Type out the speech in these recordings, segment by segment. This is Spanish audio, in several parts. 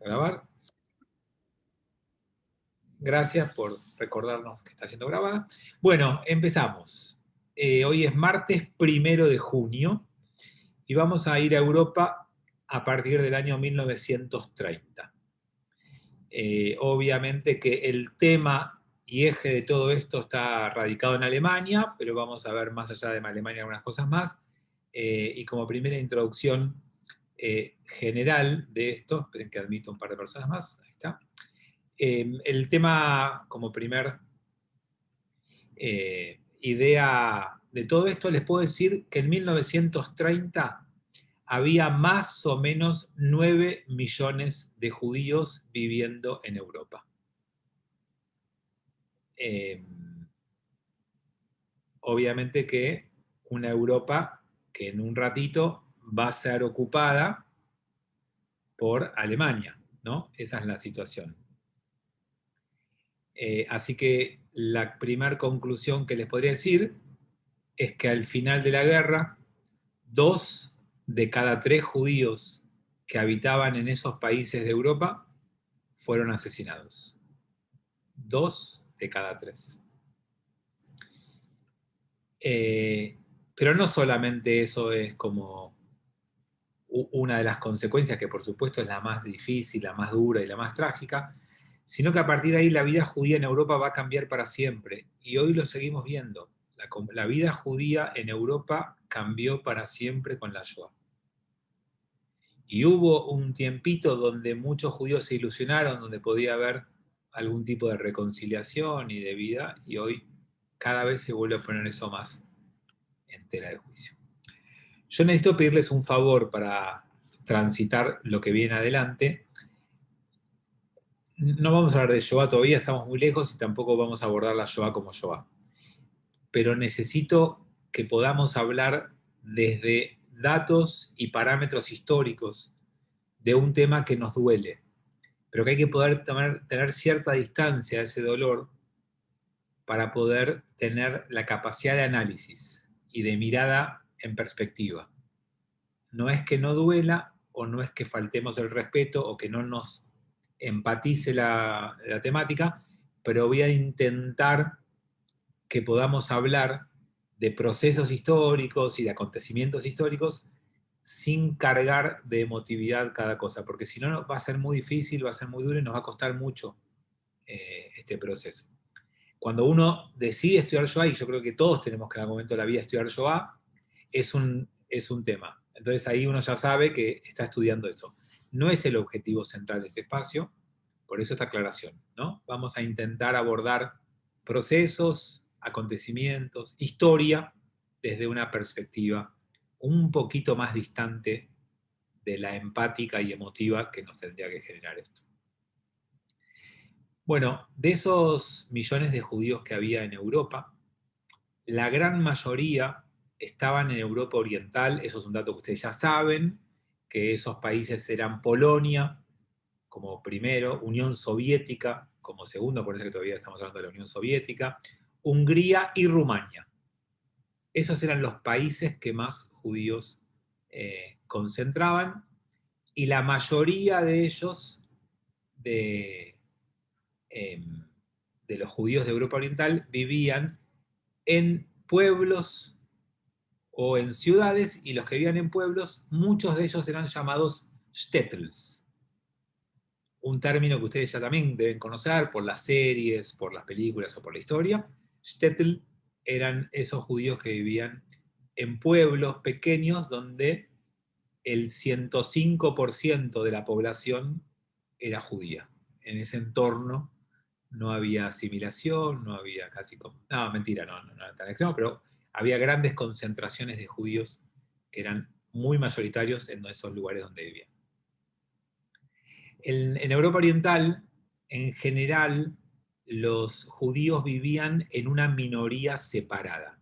Grabar. Gracias por recordarnos que está siendo grabada. Bueno, empezamos. Hoy es martes 1 de junio y vamos a ir a Europa a partir del año 1930. Obviamente que el tema y eje de todo esto está radicado en Alemania, pero vamos a ver más allá de Alemania algunas cosas más. Y como primera introducción general de esto, esperen que admito un par de personas más, ahí está. El tema, como primer idea de todo esto, les puedo decir que en 1930 había más o menos 9 millones de judíos viviendo en Europa. Obviamente que una Europa que en un ratito va a ser ocupada por Alemania, ¿no? Esa es la situación. Así que la primera conclusión que les podría decir es que al final de la guerra, 2 de cada 3 judíos que habitaban en esos países de Europa fueron asesinados. 2 de cada 3. Pero no solamente eso es como una de las consecuencias, que por supuesto es la más difícil, la más dura y la más trágica, sino que a partir de ahí la vida judía en Europa va a cambiar para siempre. Y hoy lo seguimos viendo. La vida judía en Europa cambió para siempre con la Shoah. Y hubo un tiempito donde muchos judíos se ilusionaron, donde podía haber algún tipo de reconciliación y de vida, y hoy cada vez se vuelve a poner eso más en tela de juicio. Yo necesito pedirles un favor para transitar lo que viene adelante. No vamos a hablar de Shoah todavía, estamos muy lejos y tampoco vamos a abordar la Shoah como Shoah. Pero necesito que podamos hablar desde datos y parámetros históricos de un tema que nos duele, pero que hay que poder tener cierta distancia a ese dolor para poder tener la capacidad de análisis y de mirada en perspectiva. No es que no duela o no es que faltemos el respeto o que no nos empatice la temática, pero voy a intentar que podamos hablar de procesos históricos y de acontecimientos históricos sin cargar de emotividad cada cosa, porque si no va a ser muy difícil, va a ser muy duro y nos va a costar mucho este proceso. Cuando uno decide estudiar Shoah, y yo creo que todos tenemos que en algún momento de la vida estudiar Shoah, es un tema. Entonces ahí uno ya sabe que está estudiando eso. No es el objetivo central de ese espacio, por eso esta aclaración, ¿no? Vamos a intentar abordar procesos, acontecimientos, historia, desde una perspectiva un poquito más distante de la empática y emotiva que nos tendría que generar esto. Bueno, de esos millones de judíos que había en Europa, la gran mayoría estaban en Europa Oriental, eso es un dato que ustedes ya saben, que esos países eran Polonia como primero, Unión Soviética como segundo, por eso que todavía estamos hablando de la Unión Soviética, Hungría y Rumania. Esos eran los países que más judíos concentraban, y la mayoría de ellos, de los judíos de Europa Oriental, vivían en pueblos o en ciudades, y los que vivían en pueblos, muchos de ellos eran llamados shtetls. Un término que ustedes ya también deben conocer por las series, por las películas o por la historia. Shtetl eran esos judíos que vivían en pueblos pequeños donde el 105% de la población era judía. En ese entorno no había asimilación, no había casi como... No, mentira, no era tan extremo, pero había grandes concentraciones de judíos que eran muy mayoritarios en esos lugares donde vivían. En Europa Oriental, en general, los judíos vivían en una minoría separada.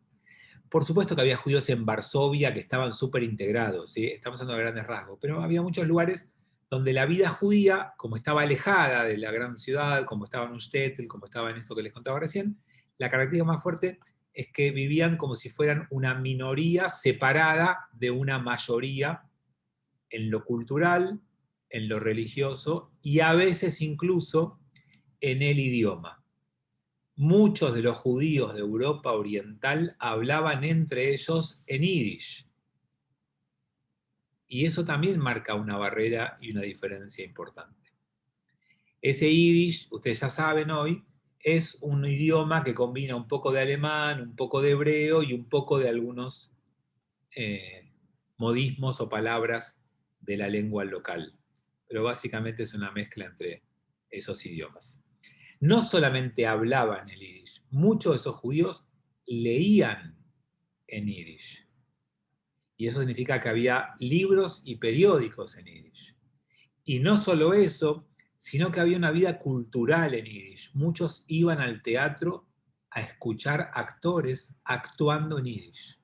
Por supuesto que había judíos en Varsovia que estaban súper integrados, ¿sí? Estamos hablando de grandes rasgos, pero había muchos lugares donde la vida judía, como estaba alejada de la gran ciudad, como estaba en un shtetl, como estaba en esto que les contaba recién, la característica más fuerte es que vivían como si fueran una minoría separada de una mayoría en lo cultural, en lo religioso y a veces incluso en el idioma. Muchos de los judíos de Europa Oriental hablaban entre ellos en yiddish. Y eso también marca una barrera y una diferencia importante. Ese yiddish, ustedes ya saben hoy, es un idioma que combina un poco de alemán, un poco de hebreo y un poco de algunos modismos o palabras de la lengua local. Pero básicamente es una mezcla entre esos idiomas. No solamente hablaban el yiddish, muchos de esos judíos leían en yiddish. Y eso significa que había libros y periódicos en yiddish. Y no solo eso, sino que había una vida cultural en yiddish. Muchos iban al teatro a escuchar actores actuando en yiddish.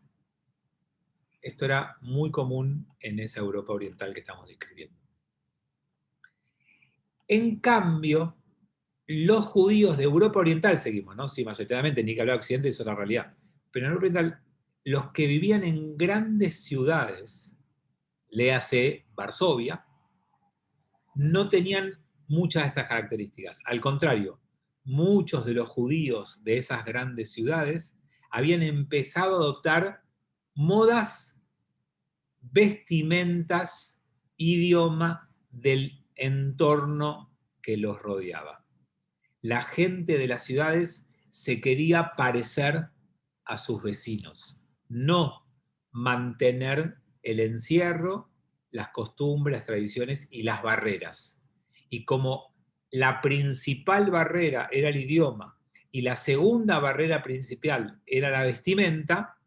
Esto era muy común en esa Europa oriental que estamos describiendo. En cambio, los judíos de Europa Oriental, seguimos, ¿no? Sí, mayoritariamente, ni que hablar de Occidente, es otra realidad. Pero en Europa Oriental, los que vivían en grandes ciudades, léase Varsovia, no tenían muchas de estas características. Al contrario, muchos de los judíos de esas grandes ciudades habían empezado a adoptar modas, vestimentas, idioma del entorno que los rodeaba. La gente de las ciudades se quería parecer a sus vecinos, no mantener el encierro, las costumbres, las tradiciones y las barreras. Y como la principal barrera era el idioma y la segunda barrera principal era la vestimenta,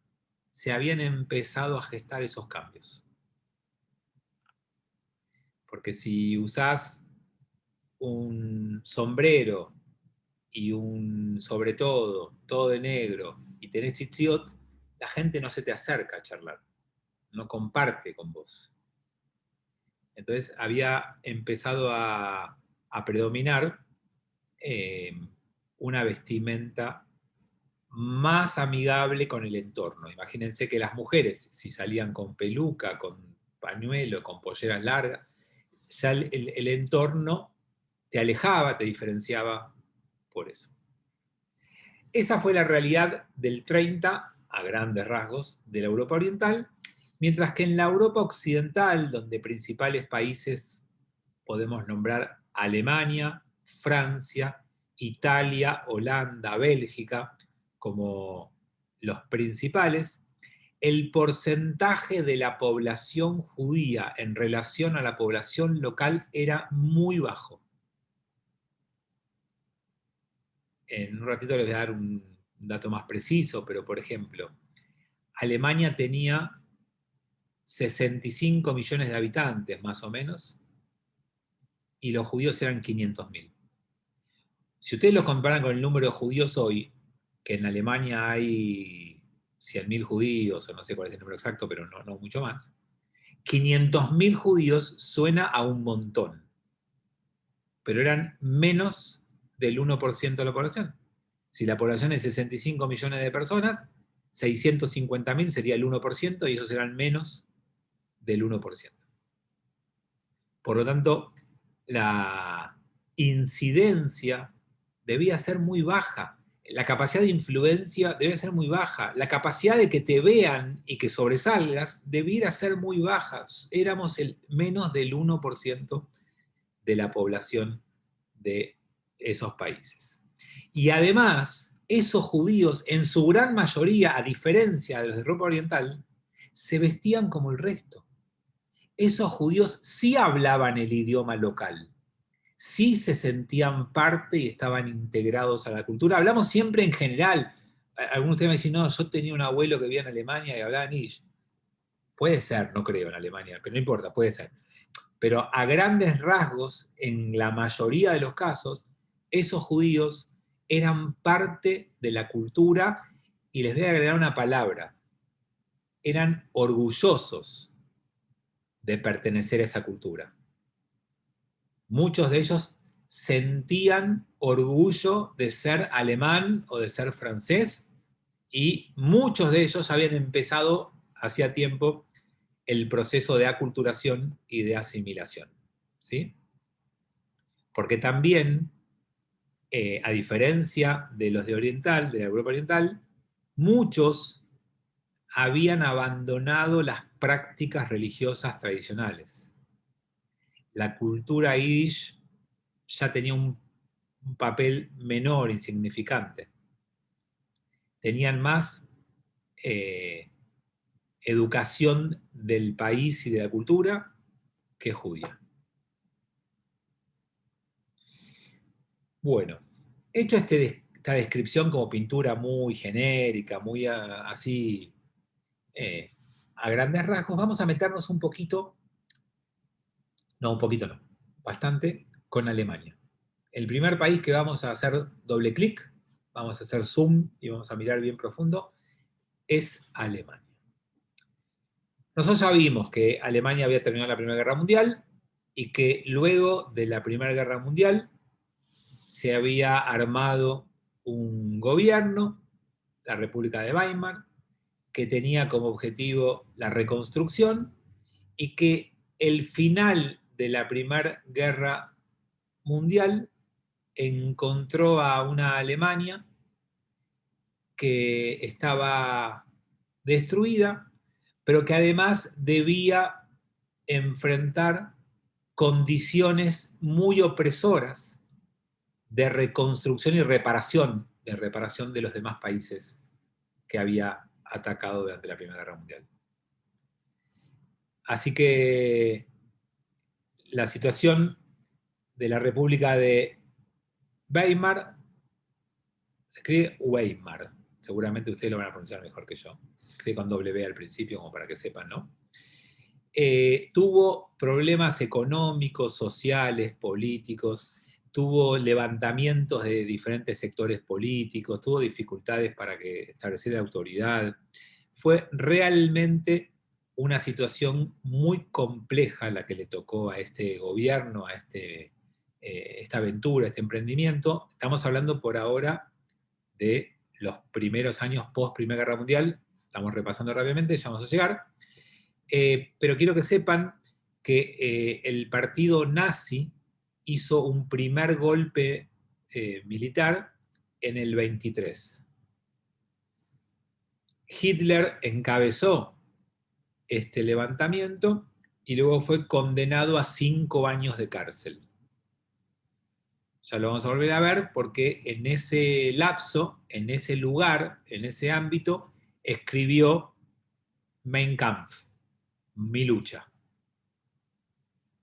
se habían empezado a gestar esos cambios. Porque si usás un sombrero y un sobre todo de negro, y tenés tzitzit, la gente no se te acerca a charlar, no comparte con vos. Entonces había empezado a predominar una vestimenta más amigable con el entorno. Imagínense que las mujeres, si salían con peluca, con pañuelo, con polleras largas, ya el entorno te alejaba, te diferenciaba por eso. Esa fue la realidad del 30, a grandes rasgos, de la Europa Oriental, mientras que en la Europa Occidental, donde principales países podemos nombrar Alemania, Francia, Italia, Holanda, Bélgica, como los principales, el porcentaje de la población judía en relación a la población local era muy bajo. En un ratito les voy a dar un dato más preciso, pero por ejemplo, Alemania tenía 65 millones de habitantes, más o menos, y los judíos eran 500.000. Si ustedes lo comparan con el número de judíos hoy, que en Alemania hay 100.000 judíos, o no sé cuál es el número exacto, pero no mucho más, 500.000 judíos suena a un montón, pero eran menos del 1% de la población. Si la población es 65 millones de personas, 650.000 sería el 1% y esos eran menos del 1%. Por lo tanto, la incidencia debía ser muy baja. La capacidad de influencia debe ser muy baja. La capacidad de que te vean y que sobresalgas debiera ser muy baja. Éramos menos del 1% de la población de esos países. Y además, esos judíos, en su gran mayoría, a diferencia de los de Europa Oriental, se vestían como el resto. Esos judíos sí hablaban el idioma local, sí se sentían parte y estaban integrados a la cultura. Hablamos siempre en general. Algunos de ustedes me dicen, no, yo tenía un abuelo que vivía en Alemania y hablaba yiddish. Puede ser, no creo en Alemania, pero no importa, puede ser. Pero a grandes rasgos, en la mayoría de los casos, esos judíos eran parte de la cultura y les voy a agregar una palabra. Eran orgullosos de pertenecer a esa cultura. Muchos de ellos sentían orgullo de ser alemán o de ser francés y muchos de ellos habían empezado hacía tiempo el proceso de aculturación y de asimilación. ¿sí? Porque también, a diferencia de los de Oriental, de la Europa Oriental, muchos habían abandonado las prácticas religiosas tradicionales. La cultura yiddish ya tenía un papel menor, insignificante. Tenían más educación del país y de la cultura que judía. Bueno, hecho esta descripción como pintura muy genérica, muy así, a grandes rasgos, vamos a meternos un poquito, no, un poquito no, bastante, con Alemania. El primer país que vamos a hacer doble clic, vamos a hacer zoom y vamos a mirar bien profundo, es Alemania. Nosotros ya vimos que Alemania había terminado la Primera Guerra Mundial y que luego de la Primera Guerra Mundial se había armado un gobierno, la República de Weimar, que tenía como objetivo la reconstrucción y que el final de la Primera Guerra Mundial encontró a una Alemania que estaba destruida, pero que además debía enfrentar condiciones muy opresoras de reconstrucción y reparación, de los demás países que había atacado durante la Primera Guerra Mundial. Así que la situación de la República de Weimar, se escribe Weimar, seguramente ustedes lo van a pronunciar mejor que yo, se escribe con W al principio, como para que sepan, ¿no? Tuvo problemas económicos, sociales, políticos, tuvo levantamientos de diferentes sectores políticos, tuvo dificultades para establecer la autoridad. Fue realmente una situación muy compleja la que le tocó a este gobierno, a esta aventura, este emprendimiento. Estamos hablando por ahora de los primeros años post Primera Guerra Mundial. Estamos repasando rápidamente, ya vamos a llegar. Pero quiero que sepan que el partido nazi hizo un primer golpe militar en el 23. Hitler encabezó este levantamiento y luego fue condenado a 5 años de cárcel. Ya lo vamos a volver a ver porque en ese lapso, en ese lugar, en ese ámbito, escribió Mein Kampf, Mi lucha.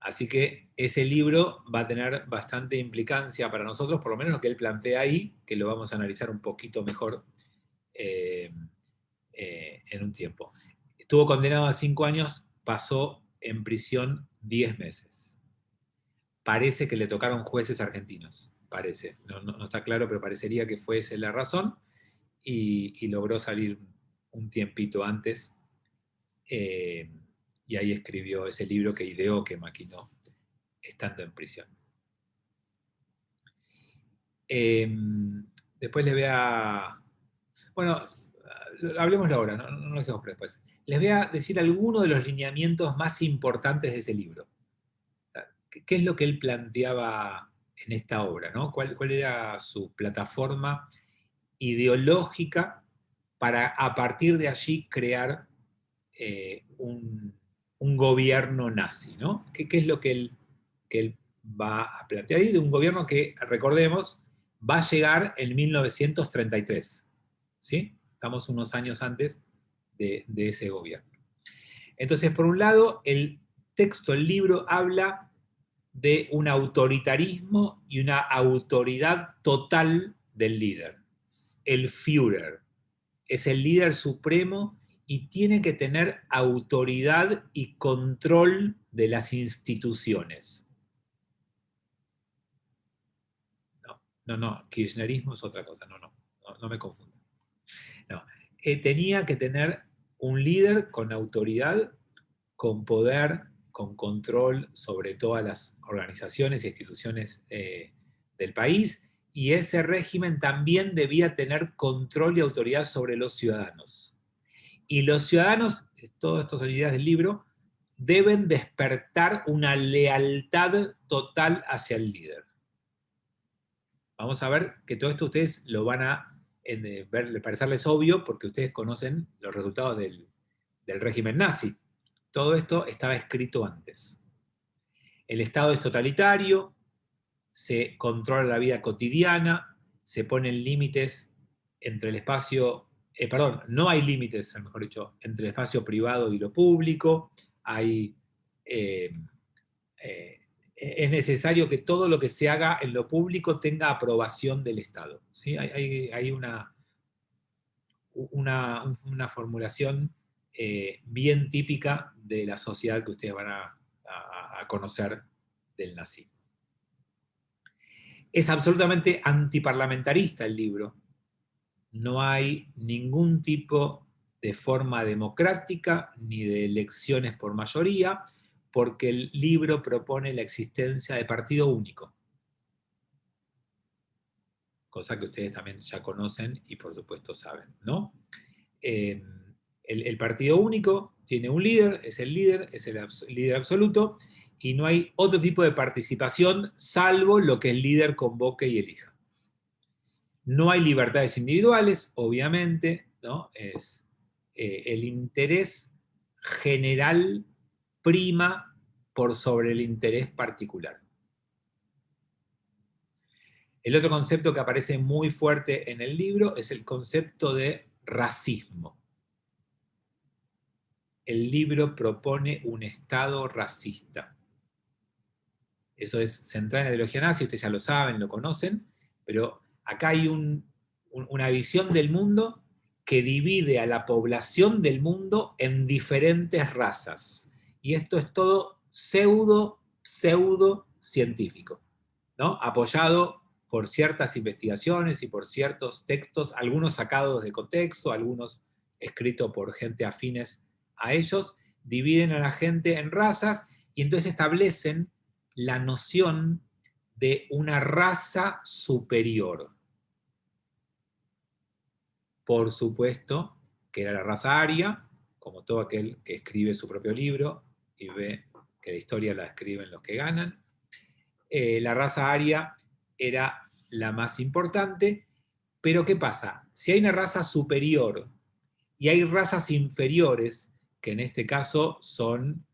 Así que ese libro va a tener bastante implicancia para nosotros, por lo menos lo que él plantea ahí, que lo vamos a analizar un poquito mejor en un tiempo. Estuvo condenado a 5 años, pasó en prisión 10 meses. Parece que le tocaron jueces argentinos, parece. No está claro, pero parecería que fue esa la razón, y logró salir un tiempito antes, y ahí escribió ese libro que ideó, que maquinó, estando en prisión. Después les voy a... Bueno, hablemoslo ahora, no lo dejemos para después. Les voy a decir algunos de los lineamientos más importantes de ese libro. ¿Qué es lo que él planteaba en esta obra, ¿no? ¿Cuál era su plataforma ideológica para, a partir de allí, crear un gobierno nazi, ¿no? ¿Qué es lo que él va a plantear ahí? De un gobierno que, recordemos, va a llegar en 1933, ¿sí? Estamos unos años antes de ese gobierno. Entonces, por un lado, el texto, el libro, habla de un autoritarismo y una autoridad total del líder. El Führer es el líder supremo y tiene que tener autoridad y control de las instituciones. No, kirchnerismo es otra cosa, no me confundo. No, tenía que tener un líder con autoridad, con poder, con control sobre todas las organizaciones e instituciones del país, y ese régimen también debía tener control y autoridad sobre los ciudadanos. Y los ciudadanos, todas estas ideas del libro, deben despertar una lealtad total hacia el líder. Vamos a ver que todo esto ustedes lo van a ver, parecerles obvio, porque ustedes conocen los resultados del régimen nazi. Todo esto estaba escrito antes. El Estado es totalitario, se controla la vida cotidiana, se ponen límites entre el espacio, no hay límites, mejor dicho, entre el espacio privado y lo público, hay, es necesario que todo lo que se haga en lo público tenga aprobación del Estado. ¿Sí? Hay una formulación bien típica de la sociedad que ustedes van a conocer del nazismo. Es absolutamente antiparlamentarista el libro. No hay ningún tipo de forma democrática ni de elecciones por mayoría, porque el libro propone la existencia de partido único. Cosa que ustedes también ya conocen y por supuesto saben, ¿no? El partido único tiene un líder, es el líder absoluto, y no hay otro tipo de participación salvo lo que el líder convoque y elija. No hay libertades individuales, obviamente, ¿no? El interés general prima por sobre el interés particular. El otro concepto que aparece muy fuerte en el libro es el concepto de racismo. El libro propone un Estado racista. Eso es central en la ideología nazi, ustedes ya lo saben, lo conocen, pero acá hay una visión del mundo que divide a la población del mundo en diferentes razas. Y esto es todo pseudo científico, ¿no? Apoyado por ciertas investigaciones y por ciertos textos, algunos sacados de contexto, algunos escritos por gente afines a ellos, dividen a la gente en razas y entonces establecen la noción de una raza superior. Por supuesto que era la raza aria, como todo aquel que escribe su propio libro y ve que la historia la escriben los que ganan. La raza aria era la más importante, pero ¿qué pasa? Si hay una raza superior y hay razas inferiores, que en este caso son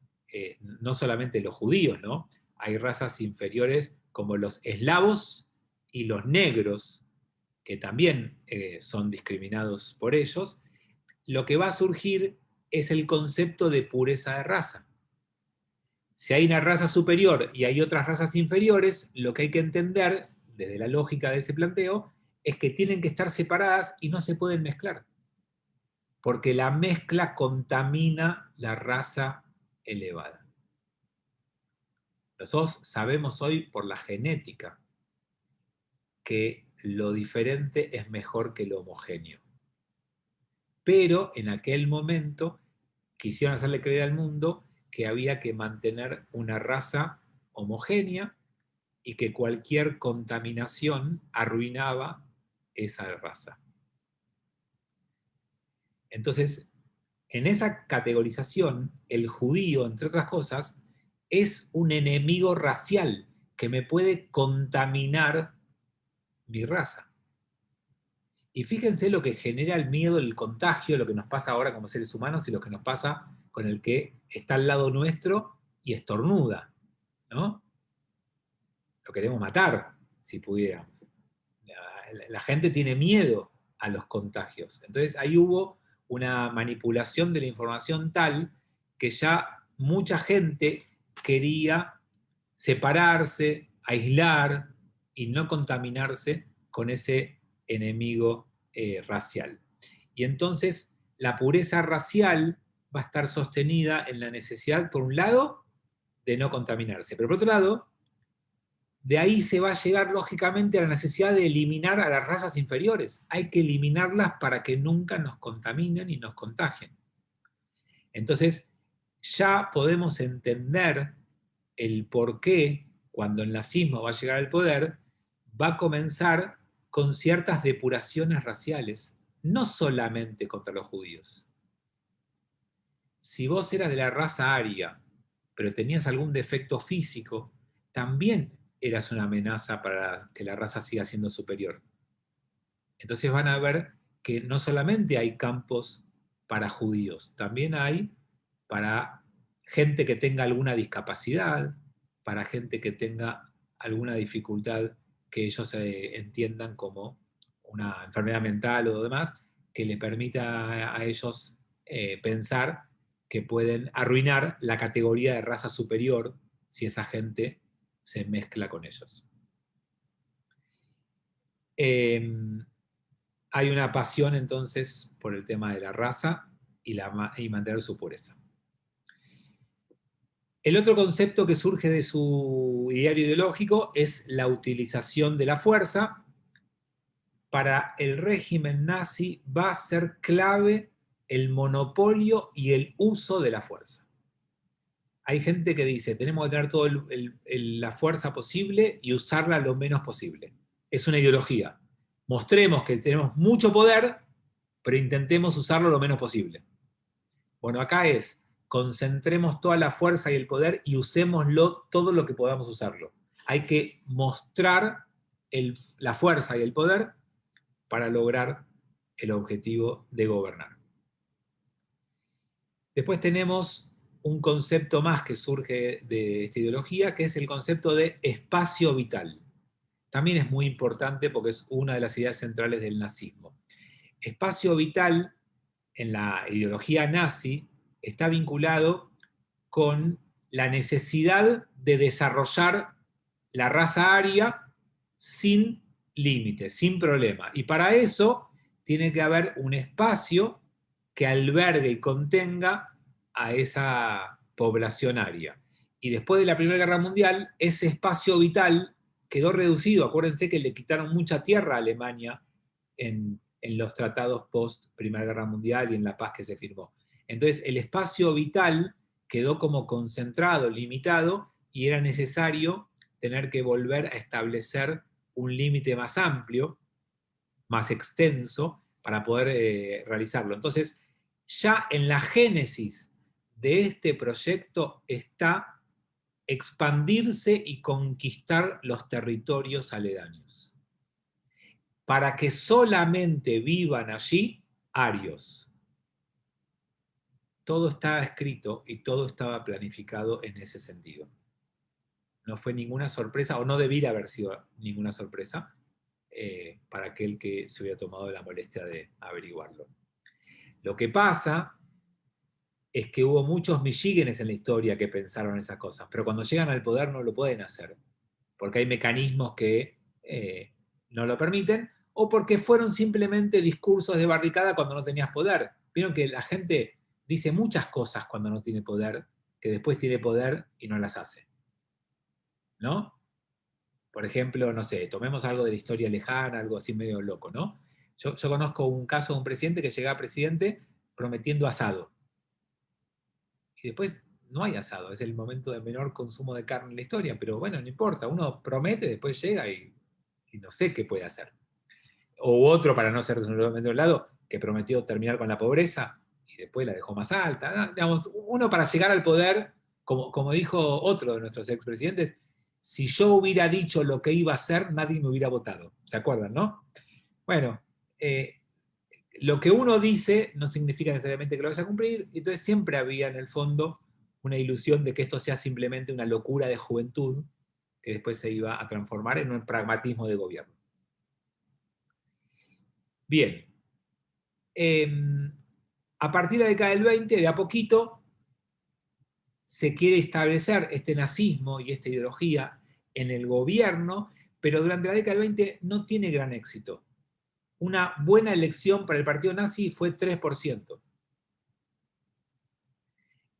no solamente los judíos, ¿no? Hay razas inferiores como los eslavos y los negros, que también son discriminados por ellos. Lo que va a surgir es el concepto de pureza de raza. Si hay una raza superior y hay otras razas inferiores, lo que hay que entender, desde la lógica de ese planteo, es que tienen que estar separadas y no se pueden mezclar. Porque la mezcla contamina la raza elevada. Nosotros sabemos hoy por la genética que lo diferente es mejor que lo homogéneo. Pero en aquel momento quisieron hacerle creer al mundo que había que mantener una raza homogénea y que cualquier contaminación arruinaba esa raza. Entonces, en esa categorización, el judío, entre otras cosas, es un enemigo racial que me puede contaminar mi raza. Y fíjense lo que genera el miedo, el contagio, lo que nos pasa ahora como seres humanos y lo que nos pasa con el que está al lado nuestro y estornuda, ¿no? Lo queremos matar, si pudiéramos. La gente tiene miedo a los contagios. Entonces ahí hubo una manipulación de la información tal que ya mucha gente quería separarse, aislar y no contaminarse con ese enemigo racial. Y entonces la pureza racial va a estar sostenida en la necesidad, por un lado, de no contaminarse, pero por otro lado, de ahí se va a llegar lógicamente a la necesidad de eliminar a las razas inferiores. Hay que eliminarlas para que nunca nos contaminen y nos contagien. Entonces, ya podemos entender el por qué, cuando el nazismo va a llegar al poder, va a comenzar con ciertas depuraciones raciales, no solamente contra los judíos. Si vos eras de la raza aria pero tenías algún defecto físico, también eras una amenaza para que la raza siga siendo superior. Entonces van a ver que no solamente hay campos para judíos, también hay para gente que tenga alguna discapacidad, para gente que tenga alguna dificultad que ellos entiendan como una enfermedad mental o lo demás, que le permita a ellos pensar que pueden arruinar la categoría de raza superior si esa gente se mezcla con ellos. Hay una pasión entonces por el tema de la raza y mantener su pureza. El otro concepto que surge de su ideario ideológico es la utilización de la fuerza. Para el régimen nazi va a ser clave el monopolio y el uso de la fuerza. Hay gente que dice, tenemos que tener toda la fuerza posible y usarla lo menos posible. Es una ideología. Mostremos que tenemos mucho poder, pero intentemos usarlo lo menos posible. Bueno, acá es, concentremos toda la fuerza y el poder y usémoslo todo lo que podamos usarlo. Hay que mostrar la fuerza y el poder para lograr el objetivo de gobernar. Después tenemos un concepto más que surge de esta ideología, que es el concepto de espacio vital. También es muy importante porque es una de las ideas centrales del nazismo. Espacio vital, en la ideología nazi, está vinculado con la necesidad de desarrollar la raza aria sin límites, sin problema. Y para eso tiene que haber un espacio que albergue y contenga a esa población aria. Y después de la Primera Guerra Mundial, ese espacio vital quedó reducido. Acuérdense que le quitaron mucha tierra a Alemania en los tratados post Primera Guerra Mundial y en la paz que se firmó. Entonces, el espacio vital quedó como concentrado, limitado, y era necesario tener que volver a establecer un límite más amplio, más extenso, para poder realizarlo. Entonces, ya en la génesis de este proyecto está expandirse y conquistar los territorios aledaños, para que solamente vivan allí arios. Todo estaba escrito y todo estaba planificado en ese sentido. No fue ninguna sorpresa, o no debiera haber sido ninguna sorpresa para aquel que se hubiera tomado la molestia de averiguarlo. Lo que pasa es que hubo muchos Michiganes en la historia que pensaron esas cosas, pero cuando llegan al poder no lo pueden hacer, porque hay mecanismos que no lo permiten, o porque fueron simplemente discursos de barricada cuando no tenías poder. Vieron que la gente dice muchas cosas cuando no tiene poder, que después tiene poder y no las hace. ¿No? Por ejemplo, no sé, tomemos algo de la historia lejana, algo así medio loco, ¿no? Yo conozco un caso de un presidente que llega a presidente prometiendo asado. Y después no hay asado, es el momento de menor consumo de carne en la historia, pero bueno, no importa, uno promete, después llega y no sé qué puede hacer. O otro, para no ser de otro lado, que prometió terminar con la pobreza y después la dejó más alta. ¿No? Digamos, uno para llegar al poder, como dijo otro de nuestros expresidentes, si yo hubiera dicho lo que iba a hacer, nadie me hubiera votado. ¿Se acuerdan, no? Bueno, lo que uno dice no significa necesariamente que lo vaya a cumplir, entonces siempre había en el fondo una ilusión de que esto sea simplemente una locura de juventud que después se iba a transformar en un pragmatismo de gobierno. Bien. A partir de la década del 20, de a poquito, se quiere establecer este nazismo y esta ideología en el gobierno, pero durante la década del 20 no tiene gran éxito. Una buena elección para el partido nazi fue 3%.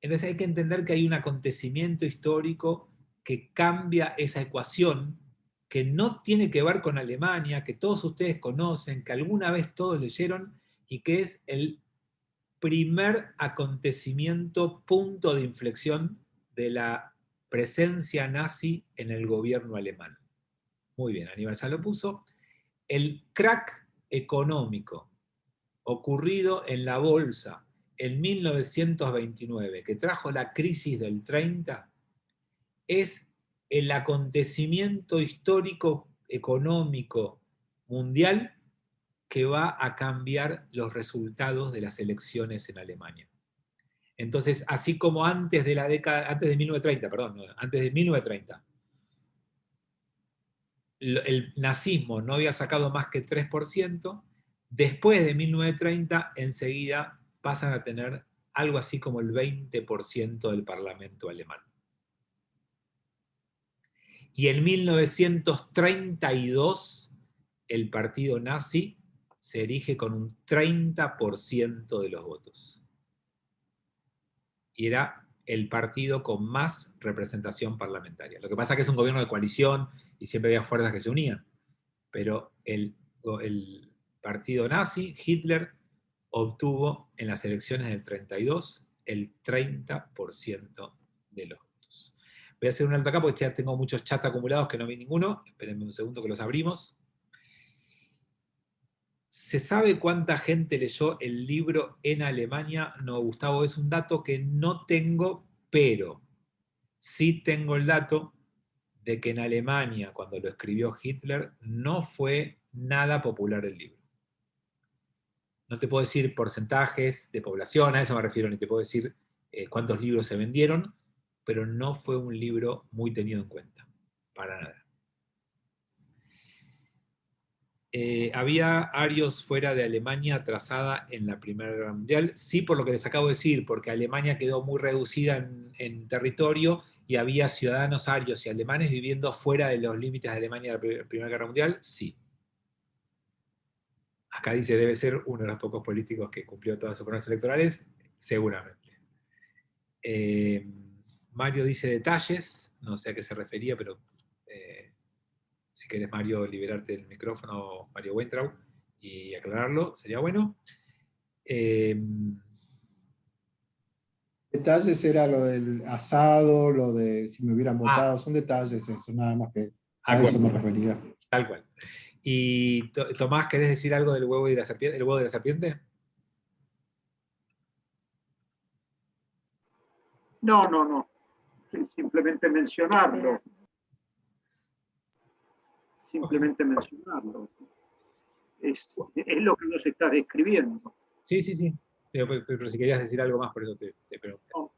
Entonces hay que entender que hay un acontecimiento histórico que cambia esa ecuación, que no tiene que ver con Alemania, que todos ustedes conocen, que alguna vez todos leyeron, y que es el primer acontecimiento, punto de inflexión de la presencia nazi en el gobierno alemán. Muy bien, Aníbal ya lo puso. El crack económico ocurrido en la bolsa en 1929, que trajo la crisis del 30, es el acontecimiento histórico, económico, mundial que va a cambiar los resultados de las elecciones en Alemania. Entonces, así como antes de la década, antes de 1930, perdón, no, antes de 1930, el nazismo no había sacado más que el 3%, después de 1930, enseguida pasan a tener algo así como el 20% del Parlamento alemán. Y en 1932, el partido nazi se erige con un 30% de los votos. Y era el partido con más representación parlamentaria. Lo que pasa es que es un gobierno de coalición y siempre había fuerzas que se unían. Pero el partido nazi, Hitler, obtuvo en las elecciones del 32 el 30% de los votos. Voy a hacer un alto acá porque ya tengo muchos chats acumulados que no vi ninguno. Espérenme un segundo que los abrimos. ¿Se sabe cuánta gente leyó el libro en Alemania? No, Gustavo, es un dato que no tengo, pero sí tengo el dato de que en Alemania, cuando lo escribió Hitler, no fue nada popular el libro. No te puedo decir porcentajes de población, a eso me refiero, ni te puedo decir cuántos libros se vendieron, pero no fue un libro muy tenido en cuenta, para nada. ¿Había arios fuera de Alemania atrasada en la Primera Guerra Mundial? Sí, por lo que les acabo de decir, porque Alemania quedó muy reducida en territorio y había ciudadanos arios y alemanes viviendo fuera de los límites de Alemania de la Primera Guerra Mundial, sí. Acá dice, debe ser uno de los pocos políticos que cumplió todas sus promesas electorales, seguramente. Mario dice detalles, no sé a qué se refería, pero si querés, Mario, liberarte el micrófono, Mario Weintraub, y aclararlo, sería bueno. Detalles era lo del asado, lo de si me hubieran votado, son detalles eso, nada más que a eso me refería. Tal cual. Y Tomás, ¿querés decir algo del huevo y de la serpiente? ¿El huevo de la serpiente? No. Simplemente mencionarlo. Simplemente mencionarlo. Es lo que nos estás describiendo. Sí. Pero si querías decir algo más, por eso te pregunté. Oh.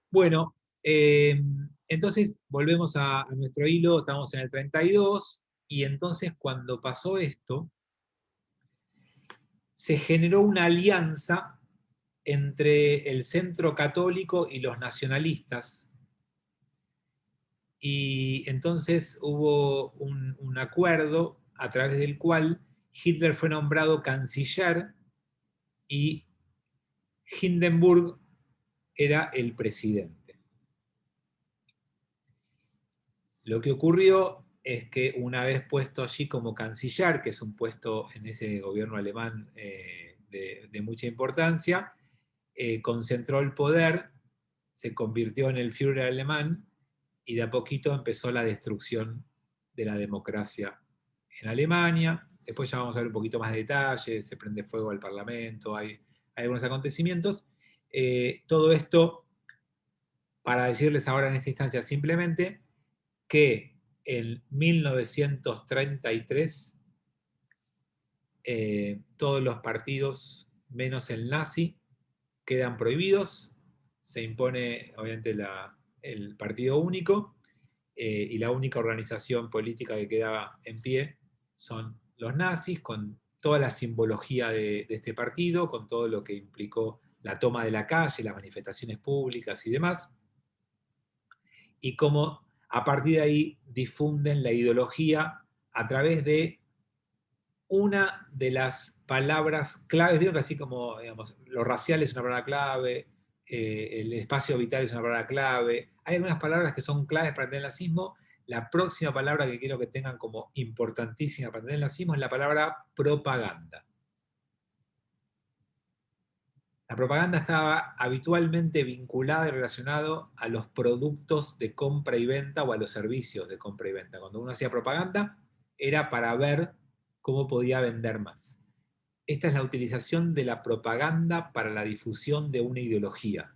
Bueno, entonces volvemos a nuestro hilo, estamos en el 32, y entonces cuando pasó esto, se generó una alianza entre el centro católico y los nacionalistas, y entonces hubo un acuerdo a través del cual Hitler fue nombrado canciller y Hindenburg era el presidente. Lo que ocurrió es que una vez puesto allí como canciller, que es un puesto en ese gobierno alemán de mucha importancia, concentró el poder, se convirtió en el Führer alemán y de a poquito empezó la destrucción de la democracia en Alemania. Después ya vamos a ver un poquito más de detalles, se prende fuego al Parlamento, hay algunos acontecimientos. Todo esto para decirles ahora en esta instancia simplemente que en 1933 todos los partidos, menos el nazi, quedan prohibidos, se impone obviamente el partido único, y la única organización política que queda en pie son los nazis, con toda la simbología de este partido, con todo lo que implicó la toma de la calle, las manifestaciones públicas y demás, y cómo a partir de ahí difunden la ideología a través de una de las palabras claves. Vieron que así como, digamos, lo racial es una palabra clave, el espacio vital es una palabra clave, hay algunas palabras que son claves para entender el nazismo. La próxima palabra que quiero que tengan como importantísima para entender el nazismo es la palabra propaganda. La propaganda estaba habitualmente vinculada y relacionada a los productos de compra y venta o a los servicios de compra y venta. Cuando uno hacía propaganda era para ver cómo podía vender más. Esta es la utilización de la propaganda para la difusión de una ideología.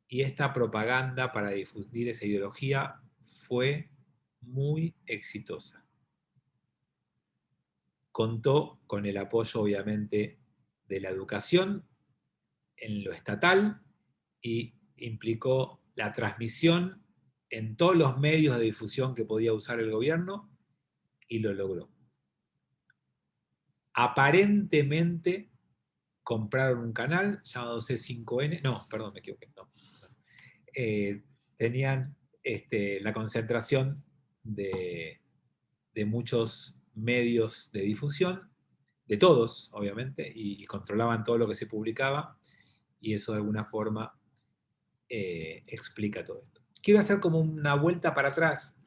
y esta propaganda para difundir esa ideología fue muy exitosa. Contó con el apoyo, obviamente, de la educación en lo estatal y implicó la transmisión en todos los medios de difusión que podía usar el gobierno, y lo logró. Aparentemente compraron un canal llamado C5N, no, perdón, me equivoqué, no. Tenían la concentración de muchos medios de difusión, de todos, obviamente, y controlaban todo lo que se publicaba, y eso de alguna forma explica todo esto. Quiero hacer como una vuelta para atrás,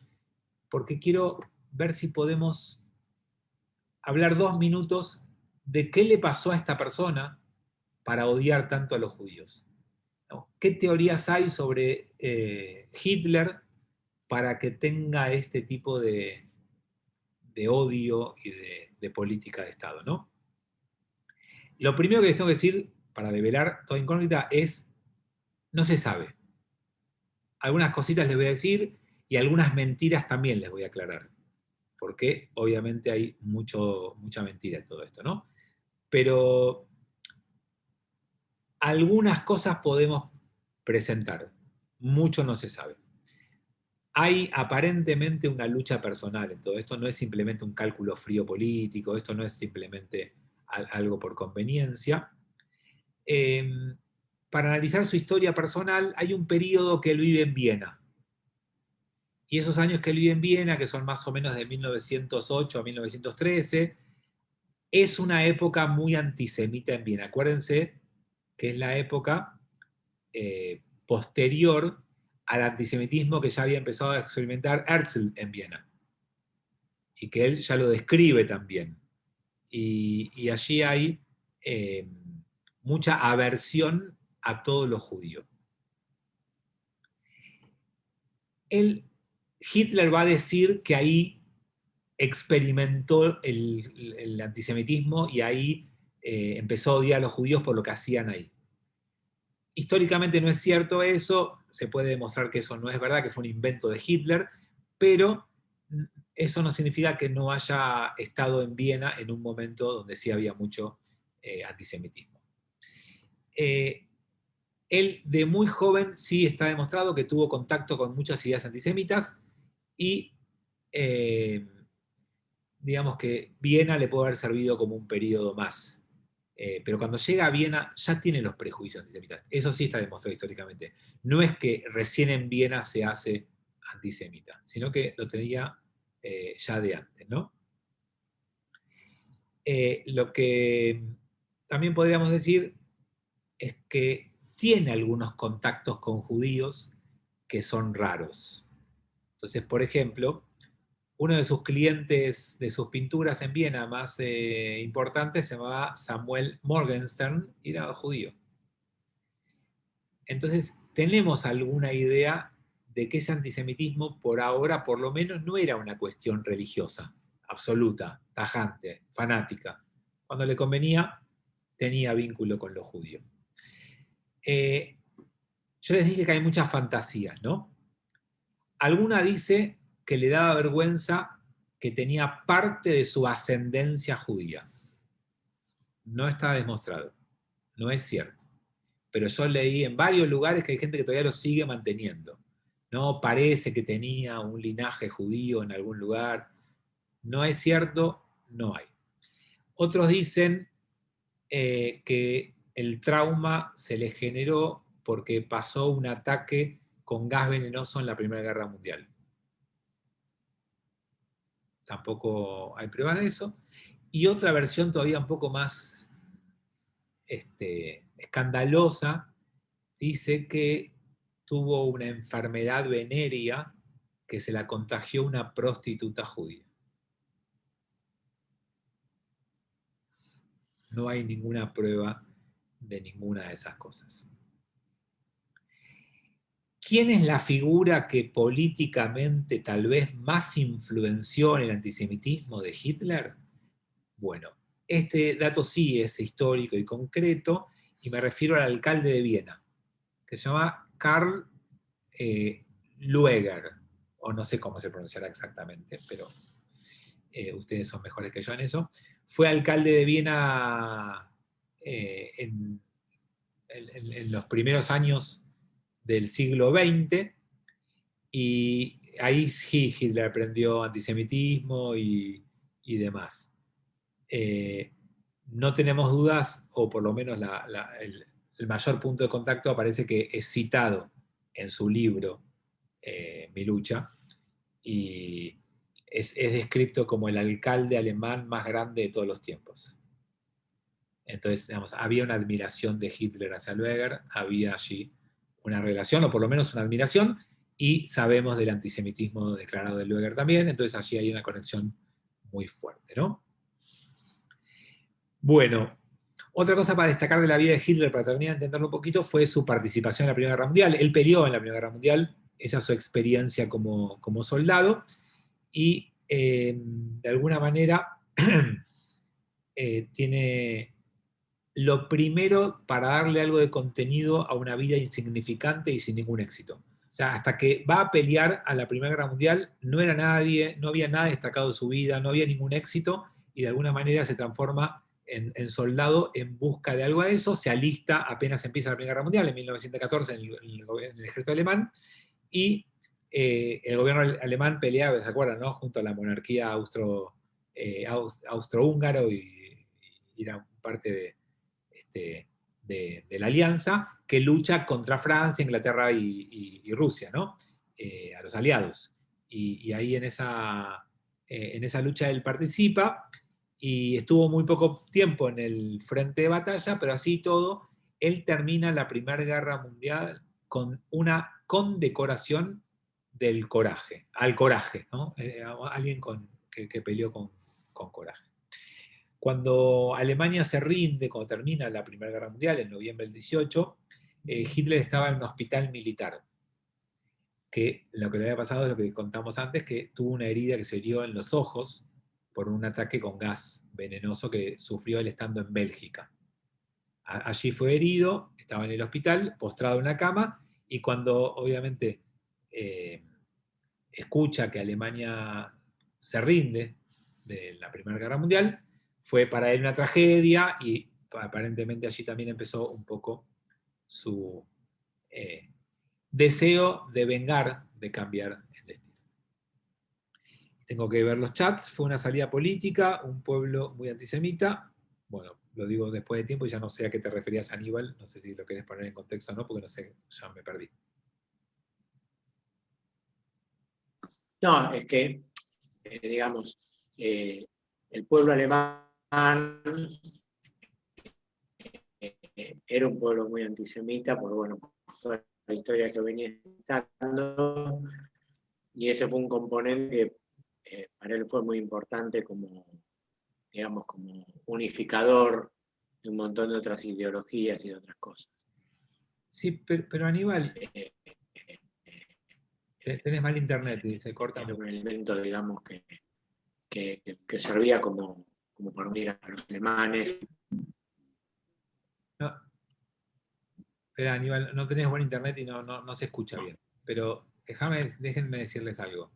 porque quiero ver si podemos hablar 2 minutos de qué le pasó a esta persona para odiar tanto a los judíos. ¿No? ¿Qué teorías hay sobre Hitler para que tenga este tipo de odio y de política de Estado, ¿no? Lo primero que les tengo que decir, para develar toda incógnita, es no se sabe. Algunas cositas les voy a decir y algunas mentiras también les voy a aclarar, porque obviamente hay mucha mentira en todo esto, ¿no? Pero algunas cosas podemos presentar, mucho no se sabe. Hay aparentemente una lucha personal en todo esto, no es simplemente un cálculo frío político, esto no es simplemente algo por conveniencia. Para analizar su historia personal hay un periodo que él vive en Viena. Y esos años que él vive en Viena, que son más o menos de 1908 a 1913, es una época muy antisemita en Viena. Acuérdense que es la época posterior al antisemitismo que ya había empezado a experimentar Herzl en Viena. Y que él ya lo describe también. Y allí hay mucha aversión a todos los judíos. Hitler va a decir que ahí experimentó el antisemitismo y ahí empezó a odiar a los judíos por lo que hacían ahí. Históricamente no es cierto eso, se puede demostrar que eso no es verdad, que fue un invento de Hitler, pero eso no significa que no haya estado en Viena en un momento donde sí había mucho antisemitismo. Él de muy joven sí está demostrado que tuvo contacto con muchas ideas antisemitas y digamos que Viena le puede haber servido como un periodo más. Pero cuando llega a Viena ya tiene los prejuicios antisemitas. Eso sí está demostrado históricamente. No es que recién en Viena se hace antisemita, sino que lo tenía ya de antes, ¿no? Lo que también podríamos decir es que tiene algunos contactos con judíos que son raros. Entonces, por ejemplo, uno de sus clientes de sus pinturas en Viena más importantes se llamaba Samuel Morgenstern y era judío. Entonces, tenemos alguna idea de que ese antisemitismo, por ahora, por lo menos, no era una cuestión religiosa, absoluta, tajante, fanática. Cuando le convenía, tenía vínculo con los judíos. Yo les dije que hay muchas fantasías, ¿no? Alguna dice que le daba vergüenza que tenía parte de su ascendencia judía. No está demostrado, no es cierto. Pero yo leí en varios lugares que hay gente que todavía lo sigue manteniendo. No parece que tenía un linaje judío en algún lugar. No es cierto, no hay. Otros dicen que el trauma se le generó porque pasó un ataque con gas venenoso en la Primera Guerra Mundial. Tampoco hay pruebas de eso. Y otra versión todavía un poco más escandalosa dice que tuvo una enfermedad venérea que se la contagió una prostituta judía. No hay ninguna prueba de ninguna de esas cosas. ¿Quién es la figura que políticamente tal vez más influenció en el antisemitismo de Hitler? Bueno, este dato sí es histórico y concreto, y me refiero al alcalde de Viena, que se llama Karl Lueger, o no sé cómo se pronunciará exactamente, pero ustedes son mejores que yo en eso. Fue alcalde de Viena en los primeros años del siglo XX, y ahí sí Hitler aprendió antisemitismo y demás. No tenemos dudas, o por lo menos el mayor punto de contacto parece que es citado en su libro, Mi lucha, y es descrito como el alcalde alemán más grande de todos los tiempos. Entonces, digamos, había una admiración de Hitler hacia Lueger, había allí una relación, o por lo menos una admiración, y sabemos del antisemitismo declarado de Lueger también, entonces allí hay una conexión muy fuerte, ¿no? Bueno, otra cosa para destacar de la vida de Hitler, para terminar de entenderlo un poquito, fue su participación en la Primera Guerra Mundial. Él peleó en la Primera Guerra Mundial, esa es su experiencia como soldado, y de alguna manera tiene lo primero para darle algo de contenido a una vida insignificante y sin ningún éxito. O sea, hasta que va a pelear a la Primera Guerra Mundial, no era nadie, no había nada destacado de su vida, no había ningún éxito, y de alguna manera se transforma en soldado en busca de algo de eso, se alista apenas empieza la Primera Guerra Mundial, en 1914, en el ejército alemán, y el gobierno alemán peleaba, ¿se acuerdan, no? Junto a la monarquía austrohúngaro, y era parte de la alianza, que lucha contra Francia, Inglaterra y Rusia, ¿no? A los aliados. Y ahí en esa lucha él participa, y estuvo muy poco tiempo en el frente de batalla, pero así todo, él termina la Primera Guerra Mundial con una condecoración del coraje, al coraje, ¿no? Alguien que peleó con coraje. Cuando Alemania se rinde, cuando termina la Primera Guerra Mundial, en noviembre del 18, Hitler estaba en un hospital militar, que lo que le había pasado es lo que contamos antes, que tuvo una herida que se hirió en los ojos por un ataque con gas venenoso que sufrió él estando en Bélgica. Allí fue herido, estaba en el hospital, postrado en una cama, y cuando obviamente escucha que Alemania se rinde de la Primera Guerra Mundial, fue para él una tragedia, y aparentemente allí también empezó un poco su deseo de vengar, de cambiar el destino. Tengo que ver los chats. Fue una salida política, un pueblo muy antisemita. Bueno, lo digo después de tiempo y ya no sé a qué te referías, Aníbal. No sé si lo querés poner en contexto o no, porque no sé, ya me perdí. No, es que, digamos, el pueblo alemán era un pueblo muy antisemita, por toda la historia que venía estando, y ese fue un componente que para él fue muy importante como, digamos, como unificador de un montón de otras ideologías y de otras cosas. Sí, pero Aníbal, tenés mal internet y se corta. Era un elemento, digamos, que servía como para unir a los alemanes. No. Espera, Aníbal, no tenés buen internet y no se escucha bien. Pero déjenme decirles algo.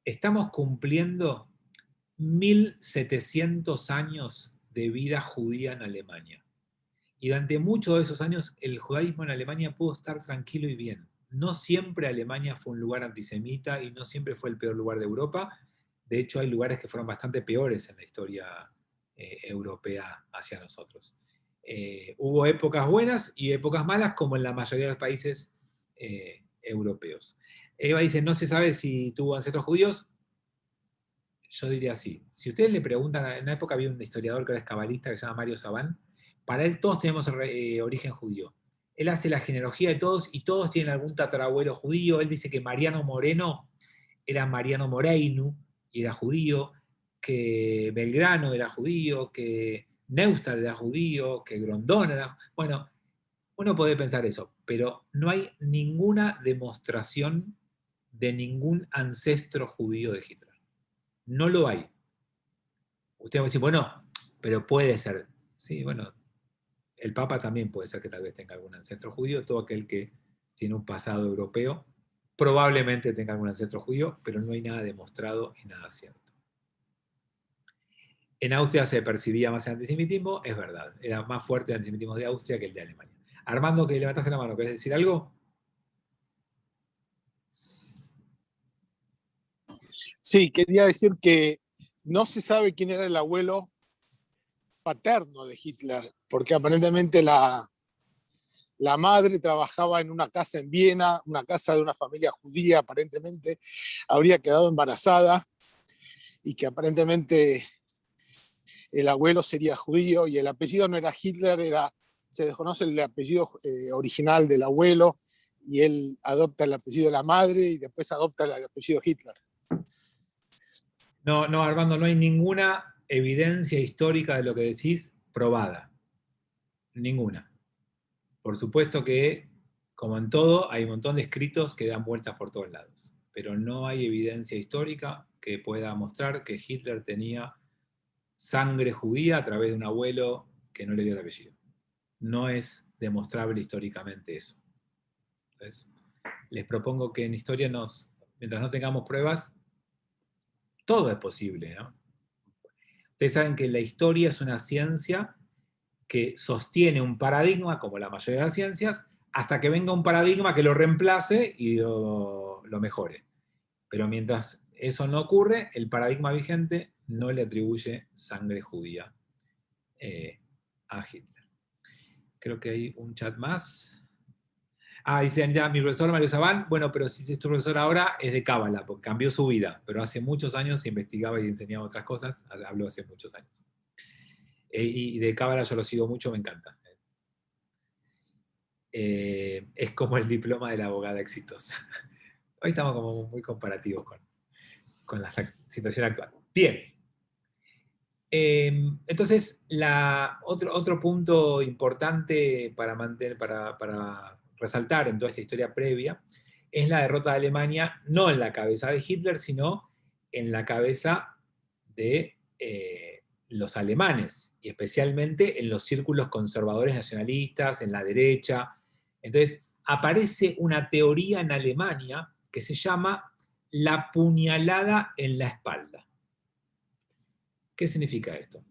Estamos cumpliendo 1700 años de vida judía en Alemania. Y durante muchos de esos años el judaísmo en Alemania pudo estar tranquilo y bien. No siempre Alemania fue un lugar antisemita y no siempre fue el peor lugar de Europa. De hecho, hay lugares que fueron bastante peores en la historia europea hacia nosotros. Hubo épocas buenas y épocas malas, como en la mayoría de los países europeos. Eva dice, no se sabe si tuvo ancestros judíos. Yo diría sí. Si ustedes le preguntan, en una época había un historiador que era cabalista que se llama Mario Sabán. Para él todos tenemos origen judío. Él hace la genealogía de todos y todos tienen algún tatarabuelo judío. Él dice que Mariano Moreno era Mariano Moreinu y era judío, que Belgrano era judío, que Neustadt era judío, que Grondona era... Bueno, uno puede pensar eso, pero no hay ninguna demostración de ningún ancestro judío de Hitler. No lo hay. Usted va a decir, bueno, pero puede ser. Sí, bueno, el Papa también puede ser que tal vez tenga algún ancestro judío, todo aquel que tiene un pasado europeo, probablemente tenga algún ancestro judío, pero no hay nada demostrado y nada cierto. En Austria se percibía más el antisemitismo, es verdad, era más fuerte el antisemitismo de Austria que el de Alemania. Armando, que levantaste la mano, ¿querés decir algo? Sí, quería decir que no se sabe quién era el abuelo paterno de Hitler, porque aparentemente la madre trabajaba en una casa en Viena, una casa de una familia judía, aparentemente habría quedado embarazada y que aparentemente el abuelo sería judío y el apellido no era Hitler, se desconoce el apellido original del abuelo y él adopta el apellido de la madre y después adopta el apellido Hitler. No, no, Armando, no hay ninguna evidencia histórica de lo que decís probada. Ninguna. Por supuesto que, como en todo, hay un montón de escritos que dan vueltas por todos lados. Pero no hay evidencia histórica que pueda mostrar que Hitler tenía sangre judía a través de un abuelo que no le dio el apellido. No es demostrable históricamente eso. Entonces, les propongo que en historia mientras no tengamos pruebas, todo es posible, ¿no? Ustedes saben que la historia es una ciencia que sostiene un paradigma, como la mayoría de las ciencias, hasta que venga un paradigma que lo reemplace y lo mejore. Pero mientras eso no ocurre, el paradigma vigente no le atribuye sangre judía a Hitler. Creo que hay un chat más. Dicen ya, mi profesor Mario Sabán, bueno, pero si es tu profesor ahora es de Cábala, porque cambió su vida, pero hace muchos años investigaba y enseñaba otras cosas, habló hace muchos años. Y de Cábala yo lo sigo mucho, me encanta. Es como el diploma de la abogada exitosa. Hoy estamos como muy comparativos con la situación actual. Bien. Entonces, otro punto importante para resaltar en toda esta historia previa es la derrota de Alemania, no en la cabeza de Hitler, sino en la cabeza de los alemanes, y especialmente en los círculos conservadores nacionalistas, en la derecha. Entonces, aparece una teoría en Alemania que se llama la puñalada en la espalda. ¿Qué significa esto?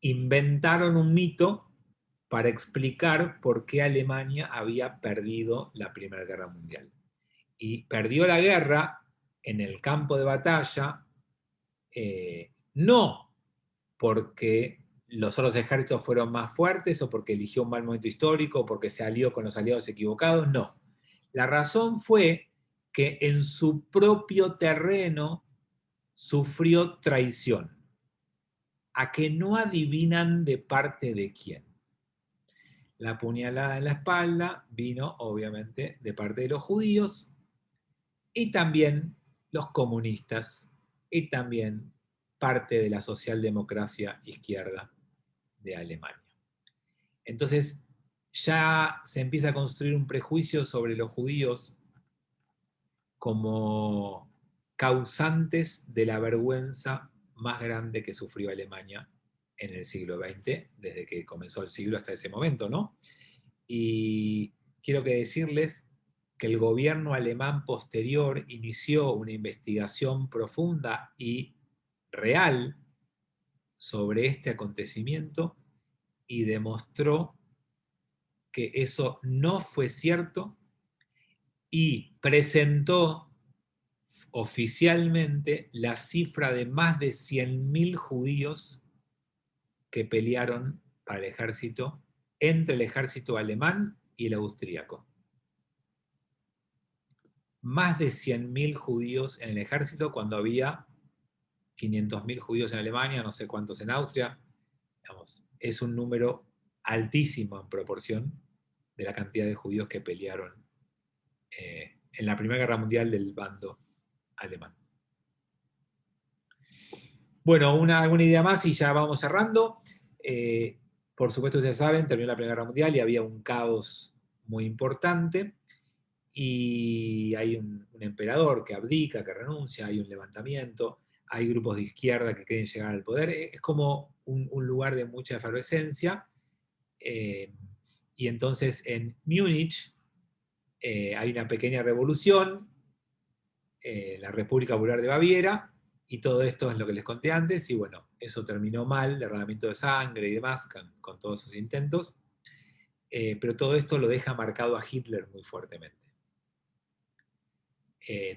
Inventaron un mito para explicar por qué Alemania había perdido la Primera Guerra Mundial. Y perdió la guerra en el campo de batalla, no porque los otros ejércitos fueron más fuertes o porque eligió un mal momento histórico o porque se alió con los aliados equivocados, no. La razón fue que en su propio terreno sufrió traición. A que no adivinan de parte de quién. La puñalada en la espalda vino, obviamente, de parte de los judíos y también los comunistas y también parte de la socialdemocracia izquierda de Alemania. Entonces, ya se empieza a construir un prejuicio sobre los judíos como causantes de la vergüenza más grande que sufrió Alemania en el siglo XX, desde que comenzó el siglo hasta ese momento, ¿no? Y quiero decirles que el gobierno alemán posterior inició una investigación profunda y real sobre este acontecimiento y demostró que eso no fue cierto y presentó oficialmente la cifra de más de 100.000 judíos que pelearon para el ejército, entre el ejército alemán y el austríaco. Más de 100.000 judíos en el ejército cuando había 500.000 judíos en Alemania, no sé cuántos en Austria. Digamos, es un número altísimo en proporción de la cantidad de judíos que pelearon en la Primera Guerra Mundial del bando alemán. Bueno, alguna idea más y ya vamos cerrando. Por supuesto, ustedes saben, terminó la Primera Guerra Mundial y había un caos muy importante. Y hay un emperador que abdica, que renuncia, hay un levantamiento, hay grupos de izquierda que quieren llegar al poder. Es como un lugar de mucha efervescencia. Y entonces en Múnich hay una pequeña revolución, la República Popular de Baviera, y todo esto es lo que les conté antes, y bueno, eso terminó mal, derramamiento de sangre y demás, con todos esos intentos, pero todo esto lo deja marcado a Hitler muy fuertemente.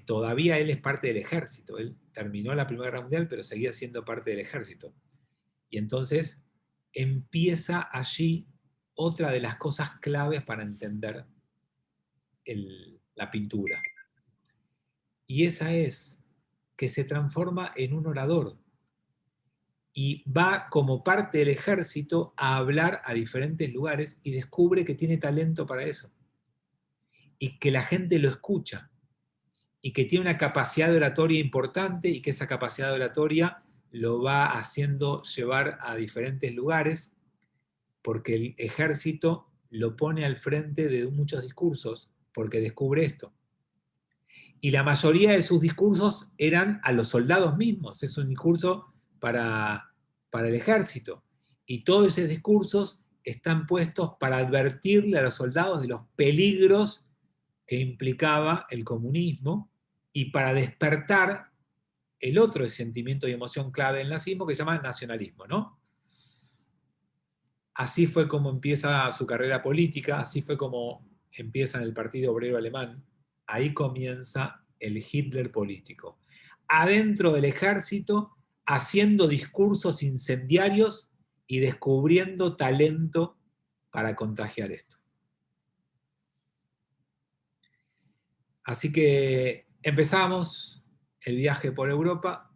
Todavía él es parte del ejército, él terminó la Primera Guerra Mundial, pero seguía siendo parte del ejército. Y entonces empieza allí otra de las cosas claves para entender la pintura. Y esa es que se transforma en un orador y va como parte del ejército a hablar a diferentes lugares y descubre que tiene talento para eso. Y que la gente lo escucha. Y que tiene una capacidad de oratoria importante y que esa capacidad de oratoria lo va haciendo llevar a diferentes lugares porque el ejército lo pone al frente de muchos discursos porque descubre esto. Y la mayoría de sus discursos eran a los soldados mismos, es un discurso para el ejército. Y todos esos discursos están puestos para advertirle a los soldados de los peligros que implicaba el comunismo y para despertar el otro sentimiento y emoción clave del nazismo que se llama nacionalismo, ¿no? Así fue como empieza su carrera política, así fue como empieza en el Partido Obrero Alemán. Ahí comienza el Hitler político. Adentro del ejército, haciendo discursos incendiarios y descubriendo talento para contagiar esto. Así que empezamos el viaje por Europa,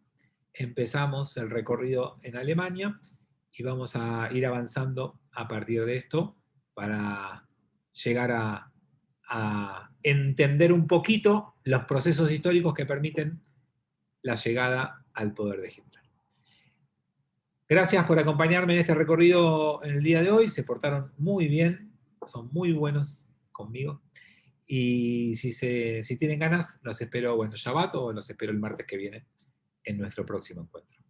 empezamos el recorrido en Alemania y vamos a ir avanzando a partir de esto para llegar a entender un poquito los procesos históricos que permiten la llegada al poder de Hitler. Gracias por acompañarme en este recorrido en el día de hoy, se portaron muy bien, son muy buenos conmigo. Y si tienen ganas, los espero en Shabbat o los espero el martes que viene en nuestro próximo encuentro.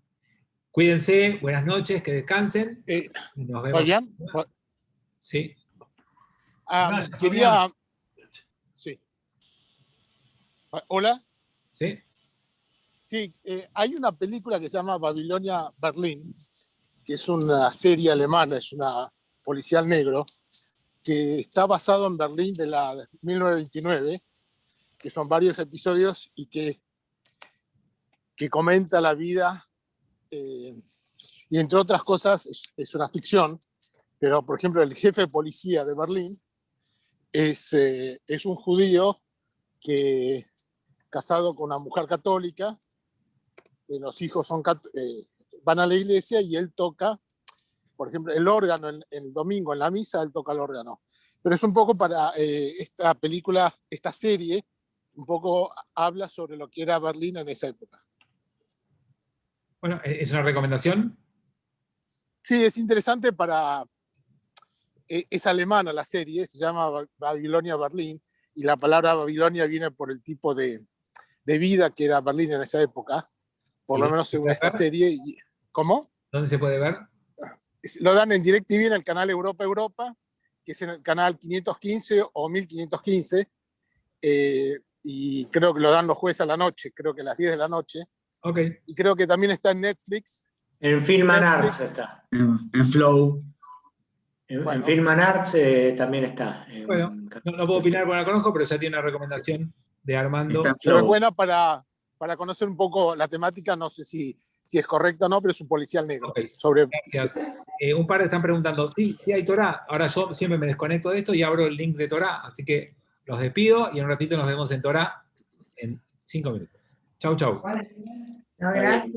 Cuídense, buenas noches, que descansen. Nos vemos. Fabián, sí. Gracias, quería... Sí. ¿Hola? Sí. Sí, hay una película que se llama Babilonia Berlín, que es una serie alemana, es una policial negro, que está basado en Berlín de la 1929, que son varios episodios y que comenta la vida, y entre otras cosas es una ficción, pero por ejemplo el jefe de policía de Berlín es un judío que casado con una mujer católica, los hijos van a la iglesia y él toca, por ejemplo, el órgano el domingo en la misa, él toca el órgano. Pero es un poco para esta película, esta serie, un poco habla sobre lo que era Berlín en esa época. Bueno, ¿es una recomendación? Sí, es interesante es alemana la serie, se llama Babilonia Berlín, y la palabra Babilonia viene por el tipo de vida que era Berlín en esa época, por lo menos según esta serie. ¿Cómo? ¿Dónde se puede ver? Lo dan en DirecTV en el canal Europa, que es en el canal 515 o 1515, y creo que lo dan los jueves a la noche, creo que a las 10 de la noche. Okay. Y creo que también está en Netflix. En Film and Arts está. En Flow. En Film and Arts también está. Bueno, no puedo opinar porque no la conozco, pero ya tiene una recomendación de Armando. Pero es buena para conocer un poco la temática, no sé si es correcta o no, pero es un policial negro. Okay. Sobre... Gracias. Un par están preguntando, sí hay Torá. Ahora yo siempre me desconecto de esto y abro el link de Torá, así que los despido y en un ratito nos vemos en Torá en 5 minutos. Chau. No, gracias.